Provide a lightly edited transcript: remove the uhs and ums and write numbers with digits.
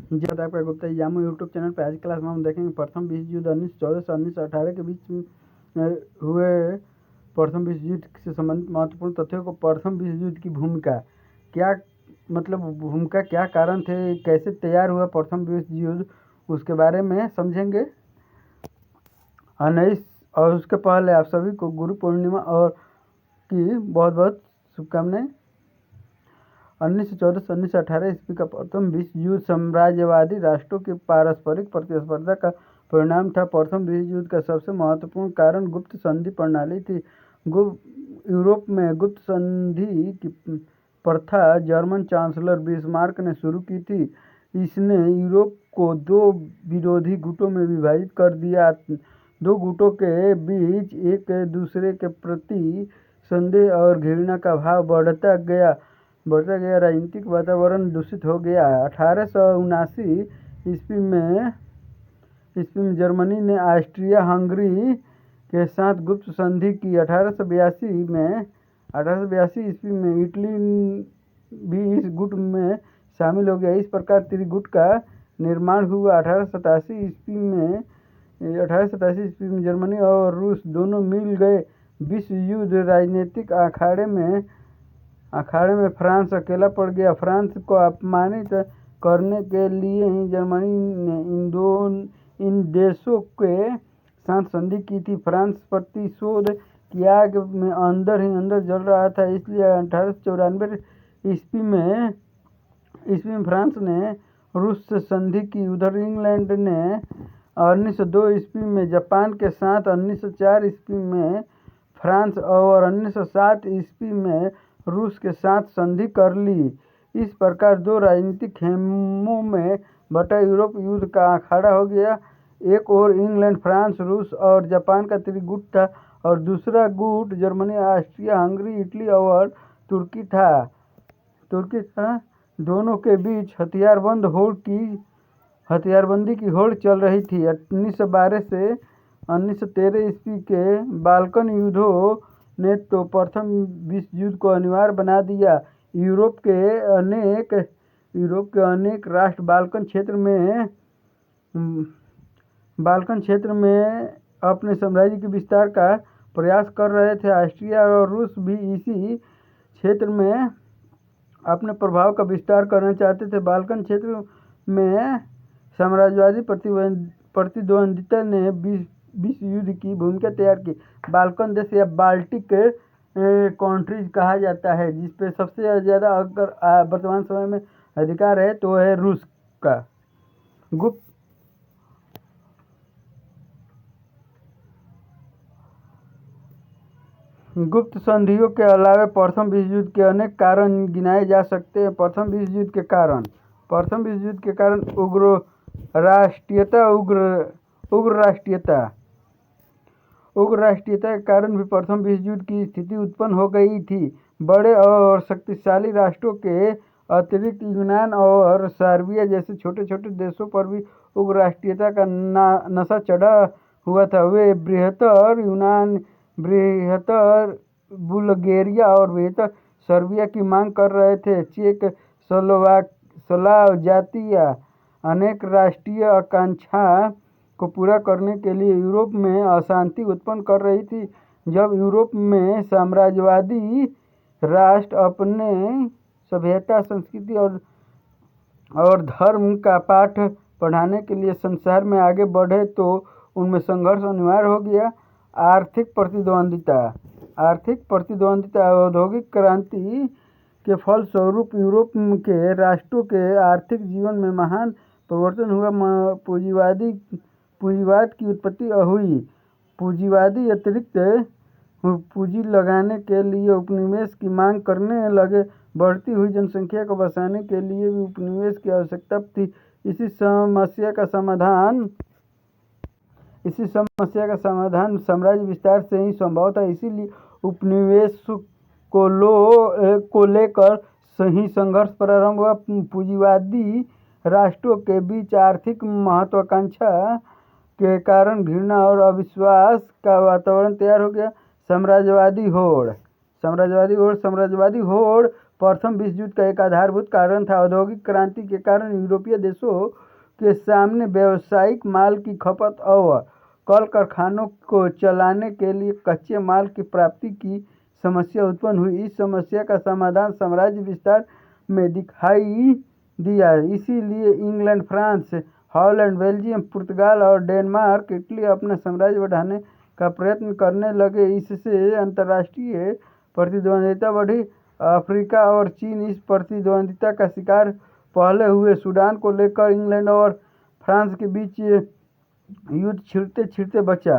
जी आपका Gupta Jamu YouTube channel पे आज क्लास में हम देखेंगे प्रथम विश्व युद्ध 1914 से 1918 के बीच में हुए प्रथम विश्व युद्ध से संबंधित महत्वपूर्ण तथ्यों को। प्रथम विश्व युद्ध की भूमिका क्या, भूमिका क्या कारण थे, कैसे तैयार हुआ प्रथम विश्व युद्ध, उसके बारे में समझेंगे। और उसके पहले आप सभी को गुरु पूर्णिमा और की बहुत बहुत शुभकामनाएं। 1914 से 1918 ईस्वी का प्रथम विश्व युद्ध साम्राज्यवादी राष्ट्रों की पारस्परिक प्रतिस्पर्धा का परिणाम था। प्रथम विश्व युद्ध का सबसे महत्वपूर्ण कारण गुप्त संधि प्रणाली थी। यूरोप में गुप्त संधि की प्रथा जर्मन चांसलर बिस्मार्क ने शुरू की थी। इसने यूरोप को दो विरोधी गुटों में विभाजित कर दिया। दो गुटों के बीच एक दूसरे के प्रति संदेह और घृणा का भाव बढ़ता गया। राजनीतिक वातावरण दूषित हो गया। 1879 ईस्वी में जर्मनी ने ऑस्ट्रिया हंगरी के साथ गुप्त संधि की। 1882 ईस्वी में इटली भी इस गुट में शामिल हो गया। इस प्रकार त्रिगुट का निर्माण हुआ। 1887 ईस्वी में जर्मनी और रूस दोनों मिल गए। विश्व युद्ध राजनीतिक अखाड़े में फ्रांस अकेला पड़ गया। फ्रांस को अपमानित करने के लिए ही जर्मनी ने इन देशों के साथ संधि की थी। फ्रांस प्रतिशोध की आग में अंदर ही अंदर जल रहा था। इसलिए 1894 ईस्वी में फ्रांस ने रूस से संधि की। उधर इंग्लैंड ने 1902 ईस्वी में जापान के साथ, 1904 ईस्वी में फ्रांस और 1907 ईस्वी में रूस के साथ संधि कर ली। इस प्रकार दो राजनीतिक खेमों में बटा यूरोप युद्ध का अखाड़ा हो गया। एक ओर इंग्लैंड, फ्रांस, रूस और जापान का त्रिगुट था और दूसरा गुट जर्मनी, ऑस्ट्रिया हंगरी, इटली और तुर्की था। दोनों के बीच हथियारबंदी की होड़ चल रही थी। 1912 से 1913 ईस्वी के बाल्कन युद्धों ने तो प्रथम विश्व युद्ध को अनिवार्य बना दिया। यूरोप के अनेक राष्ट्र बाल्कन क्षेत्र में अपने साम्राज्य के विस्तार का प्रयास कर रहे थे। ऑस्ट्रिया और रूस भी इसी क्षेत्र में अपने प्रभाव का विस्तार करना चाहते थे। बाल्कन क्षेत्र में साम्राज्यवादी प्रतिद्वंदिता ने विश्व युद्ध की भूमिका तैयार की। बाल्कन देश या बाल्टिक कंट्रीज कहा जाता है, जिसपे सबसे ज़्यादा अगर वर्तमान समय में अधिकार है तो है रूस का। गुप्त संधियों के अलावा प्रथम विश्व युद्ध के अनेक कारण गिनाए जा सकते हैं। प्रथम विश्व युद्ध के कारण उग्र राष्ट्रीयता के कारण भी प्रथम विश्व युद्ध की स्थिति उत्पन्न हो गई थी। बड़े और शक्तिशाली राष्ट्रों के अतिरिक्त यूनान और सर्बिया जैसे छोटे छोटे देशों पर भी उग्र राष्ट्रीयता का नशा चढ़ा हुआ था। वे बृहत्तर बुल्गारिया और बृहत्तर सर्बिया की मांग कर रहे थे। चेक स्लाव जातीय अनेक राष्ट्रीय आकांक्षा को पूरा करने के लिए यूरोप में अशांति उत्पन्न कर रही थी। जब यूरोप में साम्राज्यवादी राष्ट्र अपने सभ्यता, संस्कृति और धर्म का पाठ पढ़ाने के लिए संसार में आगे बढ़े तो उनमें संघर्ष अनिवार्य हो गया। आर्थिक प्रतिद्वंदिता औद्योगिक क्रांति के फलस्वरूप यूरोप के राष्ट्रों के आर्थिक जीवन में महान परिवर्तन हुआ। पूंजीवाद की उत्पत्ति हुई। पूंजीवादी अतिरिक्त पूंजी लगाने के लिए उपनिवेश की मांग करने लगे। बढ़ती हुई जनसंख्या को बसाने के लिए भी उपनिवेश की आवश्यकता थी। इसी समस्या का समाधान साम्राज्य विस्तार से ही संभव था। इसीलिए उपनिवेश को लेकर सही संघर्ष प्रारंभ हुआ। पूंजीवादी राष्ट्रों के बीच आर्थिक महत्वाकांक्षा के कारण घृणा और अविश्वास का वातावरण तैयार हो गया। साम्राज्यवादी होड़ प्रथम विश्व युद्ध का एक आधारभूत कारण था। औद्योगिक क्रांति के कारण यूरोपीय देशों के सामने व्यावसायिक माल की खपत और कल कारखानों को चलाने के लिए कच्चे माल की प्राप्ति की समस्या उत्पन्न हुई। इस समस्या का समाधान साम्राज्य विस्तार में दिखाई दिया। इसीलिए इंग्लैंड, फ्रांस, हॉलैंड, बेल्जियम, पुर्तगाल और डेनमार्क, इटली अपना साम्राज्य बढ़ाने का प्रयत्न करने लगे। इससे अंतर्राष्ट्रीय प्रतिद्वंद्विता बढ़ी। अफ्रीका और चीन इस प्रतिद्वंद्विता का शिकार पहले हुए। सूडान को लेकर इंग्लैंड और फ्रांस के बीच युद्ध छिड़ते छिड़ते बचा।